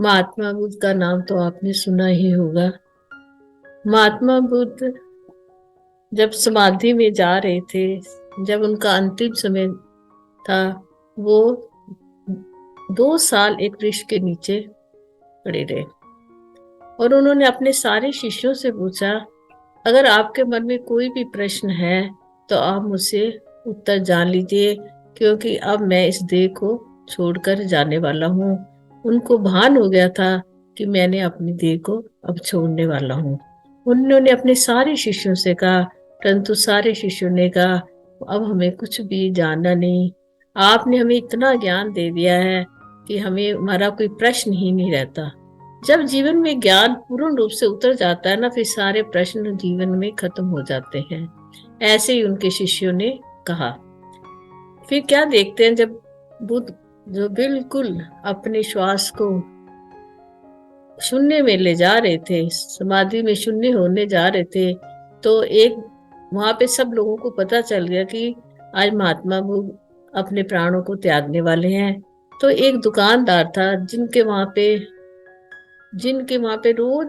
महात्मा बुद्ध का नाम तो आपने सुना ही होगा। महात्मा बुद्ध जब समाधि में जा रहे थे, जब उनका अंतिम समय था, वो 2 साल एक वृक्ष के नीचे खड़े रहे और उन्होंने अपने सारे शिष्यों से पूछा, अगर आपके मन में कोई भी प्रश्न है तो आप मुझसे उत्तर जान लीजिए, क्योंकि अब मैं इस देह को छोड़कर जाने वाला हूँ। उनको भान हो गया था कि मैंने अपनी देह को अब छोड़ने वाला हूँ। उन्होंने अपने सारे शिष्यों से कहा, परंतु सारे शिष्यों ने कहा, अब हमें कुछ भी जानना नहीं, आपने हमें इतना ज्ञान दे दिया है कि हमें हमारा कोई प्रश्न ही नहीं रहता। जब जीवन में ज्ञान पूर्ण रूप से उतर जाता है ना, फिर सारे प्रश्न जीवन में खत्म हो जाते हैं। ऐसे ही उनके शिष्यों ने कहा। फिर क्या देखते हैं, जब बुद्ध जो बिल्कुल अपने श्वास को शून्य में ले जा रहे थे, समाधि में शून्य होने जा रहे थे, तो एक वहां पे सब लोगों को पता चल गया कि आज महात्मा बुद्ध अपने प्राणों को त्यागने वाले हैं। तो एक दुकानदार था जिनके वहां पे रोज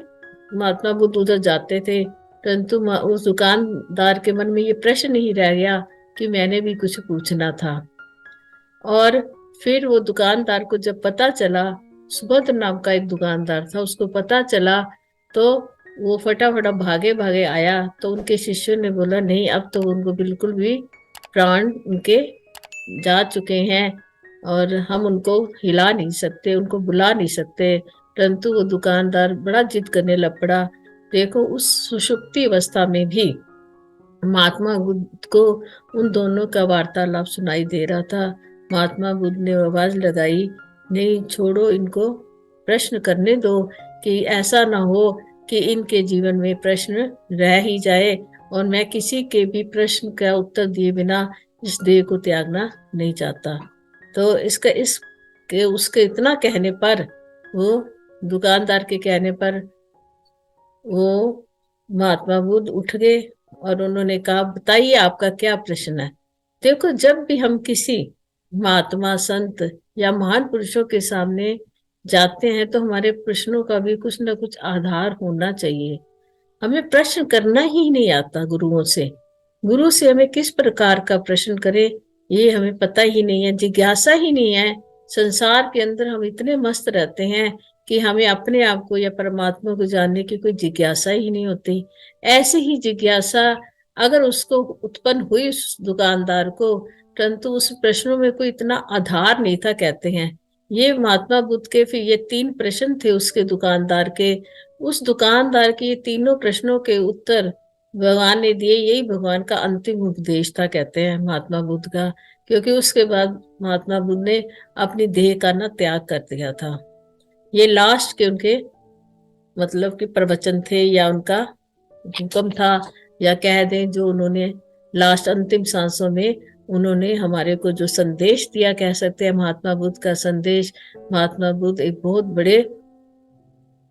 महात्मा बुद्ध उधर जाते थे, परंतु उस दुकानदार के मन में ये प्रश्न नहीं रह गया कि मैंने भी कुछ पूछना था। और फिर वो दुकानदार को जब पता चला, सुभद्र नाम का एक दुकानदार था, उसको पता चला, तो वो फटाफट भागे भागे आया। तो उनके शिष्यों ने बोला, नहीं, अब तो उनको बिल्कुल भी प्राण उनके जा चुके हैं और हम उनको हिला नहीं सकते, उनको बुला नहीं सकते। परंतु वो दुकानदार बड़ा जिद करने लग पड़ा। देखो, उस सुषुप्ति अवस्था में भी महात्मा बुद्ध को उन दोनों का वार्तालाप सुनाई दे रहा था। महात्मा बुद्ध ने आवाज लगाई, नहीं, छोड़ो इनको, प्रश्न करने दो, कि ऐसा ना हो कि इनके जीवन में प्रश्न रह ही जाए और मैं किसी के भी प्रश्न का उत्तर दिए बिना इस देह को त्यागना नहीं चाहता। तो उसके इतना कहने पर, वो दुकानदार के कहने पर, वो महात्मा बुद्ध उठ गए और उन्होंने कहा, बताइए आपका क्या प्रश्न है। देखो, जब भी हम किसी महात्मा, संत या महान पुरुषों के सामने जाते हैं तो हमारे प्रश्नों का भी कुछ ना कुछ आधार होना चाहिए। हमें प्रश्न करना ही नहीं आता गुरुओं से। गुरु से हमें किस प्रकार का प्रश्न करें ये हमें पता ही नहीं है, जिज्ञासा ही नहीं है। संसार के अंदर हम इतने मस्त रहते हैं कि हमें अपने आप को या परमात्मा को जानने की कोई जिज्ञासा ही नहीं होती। ऐसी ही जिज्ञासा अगर उसको उत्पन्न हुई उस दुकानदार को, परंतु उस प्रश्नों में कोई इतना आधार नहीं था, कहते हैं। ये महात्मा बुद्ध के फिर ये 3 प्रश्न थे उसके दुकानदार के। उस दुकानदार के ये तीनों प्रश्नों के उत्तर भगवान ने दिए। यही भगवान का अंतिम उपदेश था, कहते हैं, महात्मा बुद्ध का। क्योंकि उसके बाद महात्मा बुद्ध ने अपनी देह का ना त्याग कर दिया था। ये लास्ट के उनके मतलब कि प्रवचन थे, या उनका हुक्म था, या कह दें जो उन्होंने लास्ट अंतिम सांसों में उन्होंने हमारे को जो संदेश दिया, कह सकते हैं महात्मा बुद्ध का संदेश। महात्मा बुद्ध एक बहुत बड़े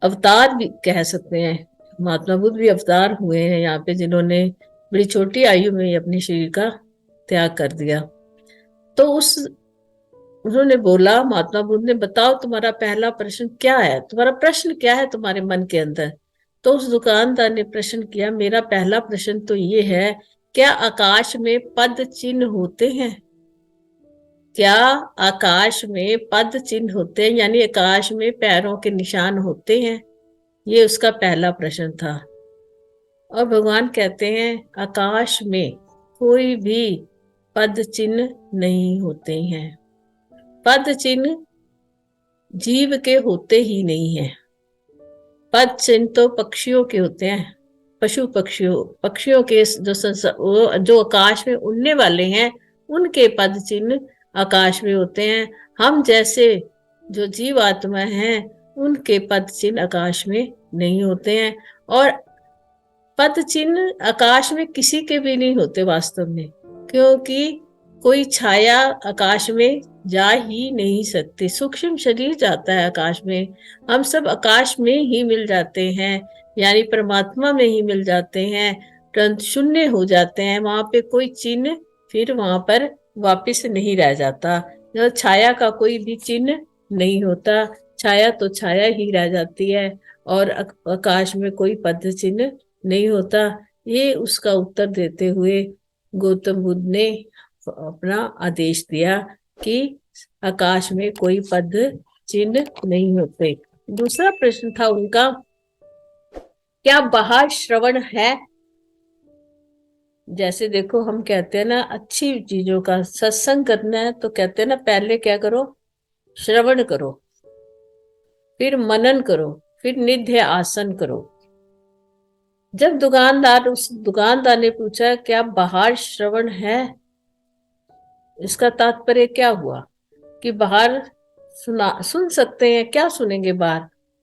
अवतार भी कह सकते हैं। महात्मा बुद्ध भी अवतार हुए हैं यहाँ पे, जिन्होंने बड़ी छोटी आयु में अपने शरीर का त्याग कर दिया। तो उन्होंने बोला, महात्मा बुद्ध ने, बताओ तुम्हारा पहला प्रश्न क्या है, तुम्हारा प्रश्न क्या है तुम्हारे मन के अंदर। तो उस दुकानदार ने प्रश्न किया, मेरा पहला प्रश्न तो ये है, क्या आकाश में पद चिन्ह होते हैं? क्या आकाश में पद चिन्ह होते हैं, यानी आकाश में पैरों के निशान होते हैं? ये उसका पहला प्रश्न था। और भगवान कहते हैं, आकाश में कोई भी पद चिन्ह नहीं होते हैं। पद चिन्ह जीव के होते ही नहीं है। पद चिन्ह तो पक्षियों के होते हैं, पक्षियों के जो आकाश में उड़ने वाले हैं, उनके पद चिन्ह आकाश में होते हैं। हम जैसे जो जीव आत्मा हैं, उनके पद चिन्ह आकाश में नहीं होते हैं। और पद चिन्ह आकाश में किसी के भी नहीं होते वास्तव में, क्योंकि कोई छाया आकाश में जा ही नहीं सकती। सूक्ष्म शरीर जाता है आकाश में, हम सब आकाश में ही मिल जाते हैं, यानी परमात्मा में ही मिल जाते हैं, परंतु शून्य हो जाते हैं। वहां पे कोई चिन्ह फिर वहां पर वापिस नहीं रह जाता। छाया का कोई भी चिन्ह नहीं होता। छाया तो छाया ही रह जाती है और आकाश में कोई पद चिन्ह नहीं होता। ये उसका उत्तर देते हुए गौतम बुद्ध ने अपना आदेश दिया कि आकाश में कोई पद चिन्ह नहीं होते। दूसरा प्रश्न था उनका, क्या बाहर श्रवण है? जैसे देखो हम कहते हैं ना, अच्छी चीजों का सत्संग करना है तो कहते हैं ना, पहले क्या करो, श्रवण करो, फिर मनन करो, फिर निध्य आसन करो। जब उस दुकानदार ने पूछा क्या बाहर श्रवण है, इसका तात्पर्य क्या हुआ कि बाहर सुन सकते हैं, क्या सुनेंगे बाहर?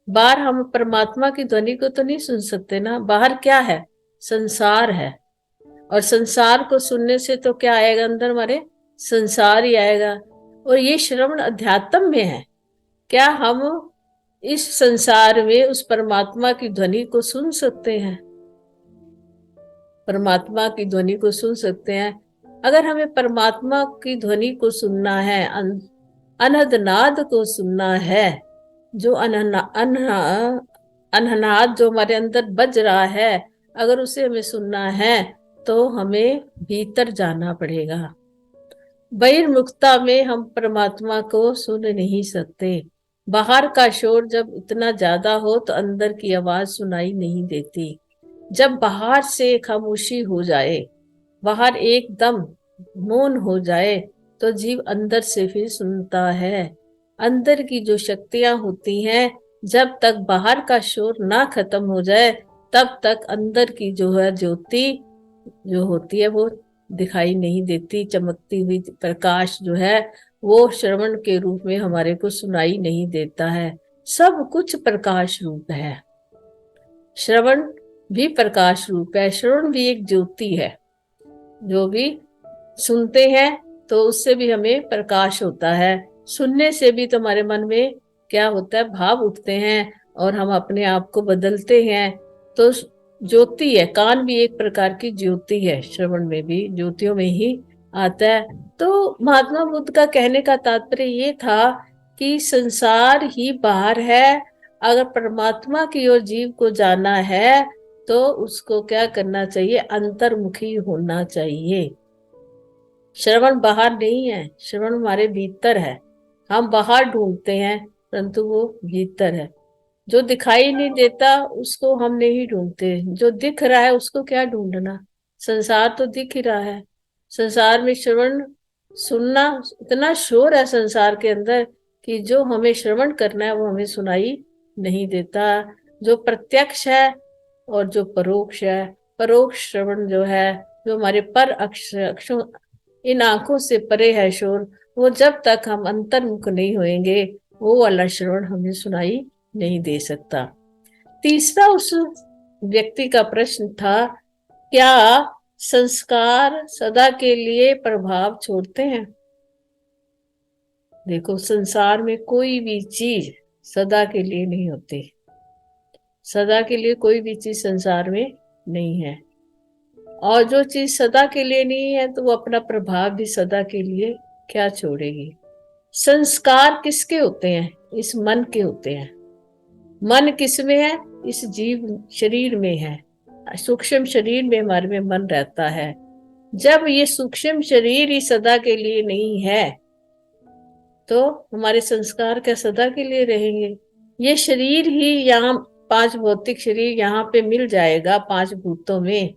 बाहर हम परमात्मा की ध्वनि को तो नहीं सुन सकते ना। बाहर क्या है? संसार है। और संसार को सुनने से तो क्या आएगा अंदर हमारे? संसार ही आएगा। और ये श्रवण अध्यात्म में है। क्या हम इस संसार में उस परमात्मा की ध्वनि को सुन सकते हैं? परमात्मा की ध्वनि को सुन सकते हैं। अगर हमें परमात्मा की ध्वनि को सुनना है, अनहदनाद को सुनना है, जो अनहनाद जो हमारे अंदर बज रहा है, अगर उसे हमें सुनना है तो हमें भीतर जाना पड़ेगा। बहिर्मुखता में हम परमात्मा को सुन नहीं सकते। बाहर का शोर जब इतना ज्यादा हो तो अंदर की आवाज सुनाई नहीं देती। जब बाहर से खामोशी हो जाए, बाहर एकदम मौन हो जाए, तो जीव अंदर से फिर सुनता है। अंदर की जो शक्तियां होती हैं, जब तक बाहर का शोर ना खत्म हो जाए, तब तक अंदर की जो है ज्योति जो होती है वो दिखाई नहीं देती। चमकती हुई प्रकाश जो है वो श्रवण के रूप में हमारे को सुनाई नहीं देता है। सब कुछ प्रकाश रूप है। श्रवण भी प्रकाश रूप है। श्रवण भी एक ज्योति है। जो भी सुनते हैं तो उससे भी हमें प्रकाश होता है। सुनने से भी तो हमारे मन में क्या होता है, भाव उठते हैं और हम अपने आप को बदलते हैं। तो ज्योति है। कान भी एक प्रकार की ज्योति है। श्रवण में भी ज्योतियों में ही आता है। तो महात्मा बुद्ध का कहने का तात्पर्य ये था कि संसार ही बाहर है। अगर परमात्मा की ओर जीव को जाना है तो उसको क्या करना चाहिए? अंतर्मुखी होना चाहिए। श्रवण बाहर नहीं है, श्रवण हमारे भीतर है। हम बाहर ढूंढते हैं परंतु वो भीतर है। जो दिखाई नहीं देता उसको हम नहीं ढूंढते, जो दिख रहा है उसको क्या ढूंढना? संसार तो दिख ही रहा है। संसार में श्रवण सुनना, इतना शोर है संसार के अंदर कि जो हमें श्रवण करना है वो हमें सुनाई नहीं देता। जो प्रत्यक्ष है और जो परोक्ष है, परोक्ष श्रवण जो है, जो हमारे पर अक्षों इन आंखों से परे है शोर, वो जब तक हम अंतर्मुख नहीं होएंगे वो वाला श्रवण हमें सुनाई नहीं दे सकता। तीसरा उस व्यक्ति का प्रश्न था, क्या संस्कार सदा के लिए प्रभाव छोड़ते हैं? देखो, संसार में कोई भी चीज सदा के लिए नहीं होती। सदा के लिए कोई भी चीज संसार में नहीं है। और जो चीज सदा के लिए नहीं है तो वो अपना प्रभाव भी सदा के लिए क्या छोड़ेगी? संस्कार किसके होते हैं? इस मन के होते हैं। मन किसमें है? इस जीव शरीर में है। सूक्ष्म शरीर में हमारे में मन रहता है। जब ये सूक्ष्म शरीर ही सदा के लिए नहीं है तो हमारे संस्कार क्या सदा के लिए रहेंगे? ये शरीर ही यहाँ, पांच भौतिक शरीर यहाँ पे मिल जाएगा पांच भूतों में,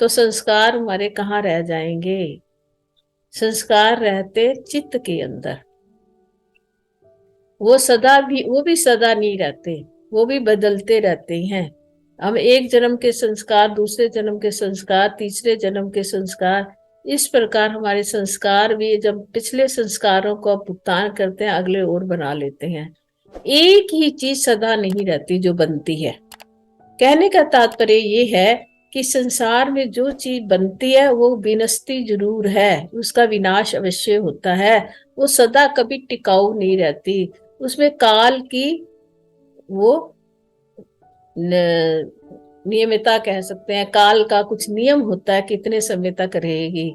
तो संस्कार हमारे कहाँ रह जाएंगे? संस्कार रहते चित्त के अंदर। वो भी सदा नहीं रहते, वो भी बदलते रहते हैं। हम एक जन्म के संस्कार, दूसरे जन्म के संस्कार, तीसरे जन्म के संस्कार, इस प्रकार हमारे संस्कार भी जब पिछले संस्कारों को भुगतान करते हैं अगले और बना लेते हैं। एक ही चीज सदा नहीं रहती जो बनती है। कहने का तात्पर्य ये है कि संसार में जो चीज बनती है वो विनष्टि जरूर है, उसका विनाश अवश्य होता है। वो सदा कभी टिकाऊ नहीं रहती। उसमें काल की वो नियमिता कह सकते हैं, काल का कुछ नियम होता है कितने समय तक रहेगी।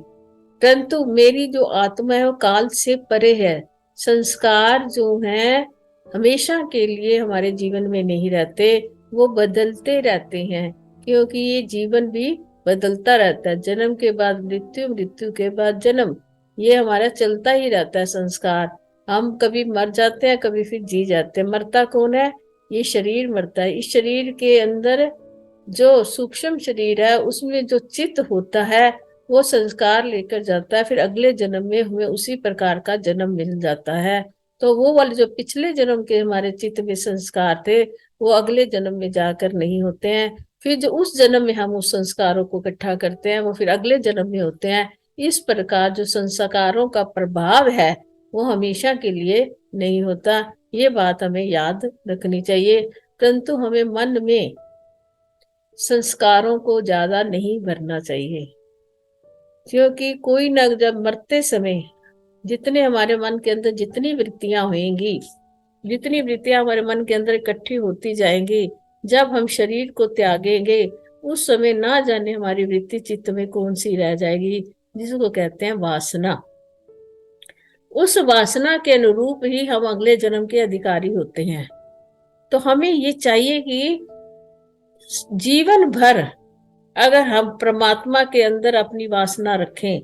परंतु मेरी जो आत्मा है वो काल से परे है। संस्कार जो है हमेशा के लिए हमारे जीवन में नहीं रहते, वो बदलते रहते हैं, क्योंकि ये जीवन भी बदलता रहता है। जन्म के बाद मृत्यु, मृत्यु के बाद जन्म, ये हमारा चलता ही रहता है संस्कार। हम कभी मर जाते हैं, कभी फिर जी जाते हैं। मरता कौन है? ये शरीर मरता है। इस शरीर के अंदर जो सूक्ष्म शरीर है, उसमें जो चित्त होता है, वो संस्कार लेकर जाता है। फिर अगले जन्म में हमें उसी प्रकार का जन्म मिल जाता है। तो वो वाले जो पिछले जन्म के हमारे चित्त में संस्कार थे, वो अगले जन्म में जाकर नहीं होते हैं। फिर जो उस जन्म में हम उस संस्कारों को इकट्ठा करते हैं, वो फिर अगले जन्म में होते हैं। इस प्रकार जो संस्कारों का प्रभाव है, वो हमेशा के लिए नहीं होता। ये बात हमें याद रखनी चाहिए। परंतु हमें मन में संस्कारों को ज्यादा नहीं भरना चाहिए, क्योंकि कोई न, जब मरते समय जितने हमारे मन के अंदर जितनी वृत्तियां होंगी, जितनी वृत्तियां हमारे मन के अंदर इकट्ठी होती जाएंगी, जब हम शरीर को त्यागेंगे, उस समय ना जाने हमारी वृत्ति चित्त में कौन सी रह जाएगी, जिसको कहते हैं वासना। उस वासना के अनुरूप ही हम अगले जन्म के अधिकारी होते हैं। तो हमें ये चाहिए कि जीवन भर अगर हम परमात्मा के अंदर अपनी वासना रखें,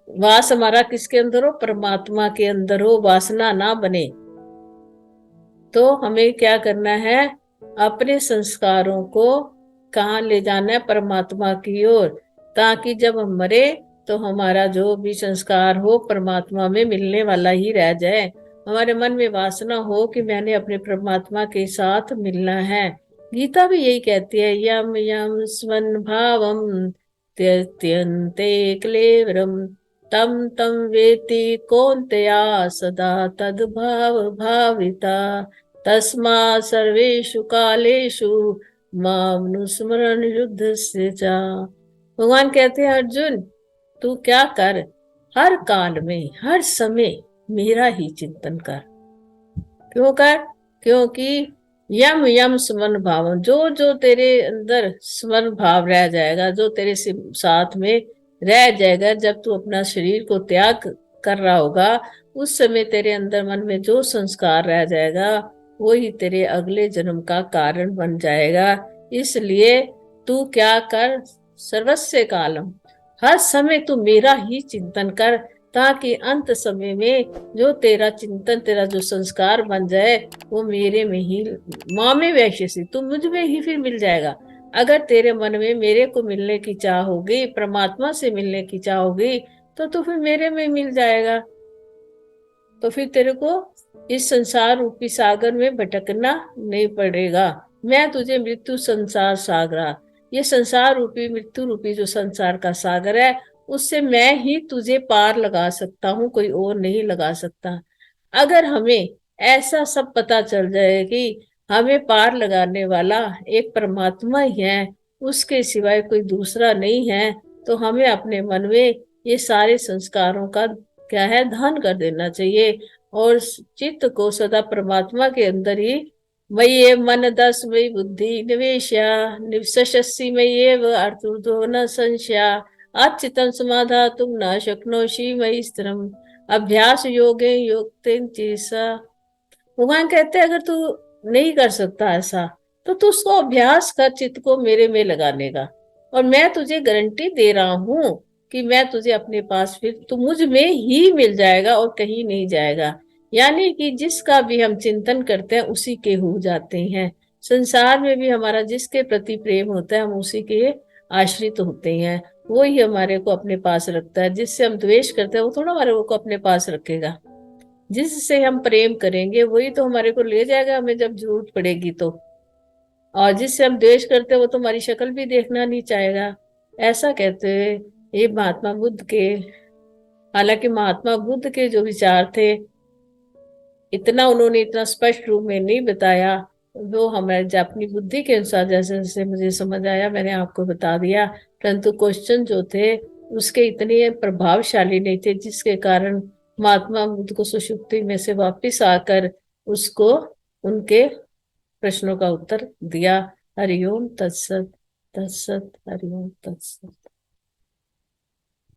वास हमारा किसके अंदर हो? परमात्मा के अंदर हो, वासना ना बने, तो हमें क्या करना है? अपने संस्कारों को कहाँ ले जाना है? परमात्मा की ओर, ताकि जब हम मरे तो हमारा जो भी संस्कार हो परमात्मा में मिलने वाला ही रह जाए। हमारे मन में वासना हो कि मैंने अपने परमात्मा के साथ मिलना है। गीता भी यही कहती है, यम यम स्वन भावम त्यन्ते क्लेवरम तम तम वेति कौन्तेया सदा तद्भाव भाविता तस्मा सर्वेषु कालेषु मामनुस्मरण युद्ध से जा। भगवान कहते हैं, अर्जुन तू क्या कर, हर काल में हर समय मेरा ही चिंतन कर। क्यों कर? क्योंकि यम यम स्मरण भाव, जो जो तेरे अंदर स्मरण भाव रह जाएगा, जो तेरे साथ में रह जाएगा, जब तू अपना शरीर को त्याग कर रहा होगा, उस समय तेरे अंदर मन में जो संस्कार रह जाएगा, वो ही तेरे अगले जन्म का कारण बन जाएगा। इसलिए तू क्या कर, सर्वस्य कालम, हर समय तू मेरा ही चिंतन कर, ताकि अंत समय में जो तेरा चिंतन, तेरा जो संस्कार बन जाए, वो मेरे में ही, माँ में वैश्य से, तू मुझ में ही फिर मिल जाएगा। अगर तेरे मन में मेरे को मिलने की चाह होगी, परमात्मा से मिलने की चाह होगी, तो तू फिर मेरे में मिल जाएगा। तो फिर तेरे को इस संसार रूपी सागर में भटकना नहीं पड़ेगा। मैं तुझे मृत्यु संसार सागरा, ये संसार रूपी मृत्यु रूपी जो संसार का सागर है, उससे मैं ही तुझे पार लगा सकता हूँ, कोई और नहीं लगा सकता। अगर हमें ऐसा सब पता चल जाए कि हमें पार लगाने वाला एक परमात्मा ही है, उसके सिवाय कोई दूसरा नहीं है, तो हमें अपने मन में ये सारे संस्कारों का क्या है, दान कर देना चाहिए, और चित्त को सदा परमात्मा के अंदर ही, मयि मन दस मयि बुद्धि निवेश्य निवसस्यसि मय्येव अर्तुर्धो न संशया अच्युतं समाधातुं न शक्नोषि मयि स्थिरम् अभ्यास योगे योक्तेन चेसा। भगवान कहते हैं, अगर तू नहीं कर सकता ऐसा, तो तू उसको अभ्यास कर, चित्त को मेरे में लगाने का, और मैं तुझे गारंटी दे रहा हूं कि मैं तुझे अपने पास, फिर तू मुझ में ही मिल जाएगा और कहीं नहीं जाएगा। यानी कि जिसका भी हम चिंतन करते हैं उसी के हो जाते हैं। संसार में भी हमारा जिसके प्रति प्रेम होता है, हम उसी के आश्रित होते हैं। वो ही हमारे को अपने पास रखता है। जिससे हम द्वेष करते हैं, वो थोड़ा हमारे को अपने पास रखेगा। जिससे हम प्रेम करेंगे, वही तो हमारे को ले जाएगा हमें जब जरूरत पड़ेगी तो। और जिससे हम द्वेष करते हैं, वो तो हमारी शक्ल भी देखना नहीं चाहेगा। ऐसा कहते हुए ये महात्मा बुद्ध के, हालांकि महात्मा बुद्ध के जो विचार थे, इतना उन्होंने इतना स्पष्ट रूप में नहीं बताया। वो हमारे अपनी बुद्धि के अनुसार जैसे जैसे मुझे समझ आया, मैंने आपको बता दिया। परंतु क्वेश्चन जो थे उसके इतने प्रभावशाली नहीं थे, जिसके कारण महात्मा बुद्ध को सुषुप्ति में से वापिस आकर उसको उनके प्रश्नों का उत्तर दिया। हरिओम तत्सत, तत्सत, हरिओम तत्सत।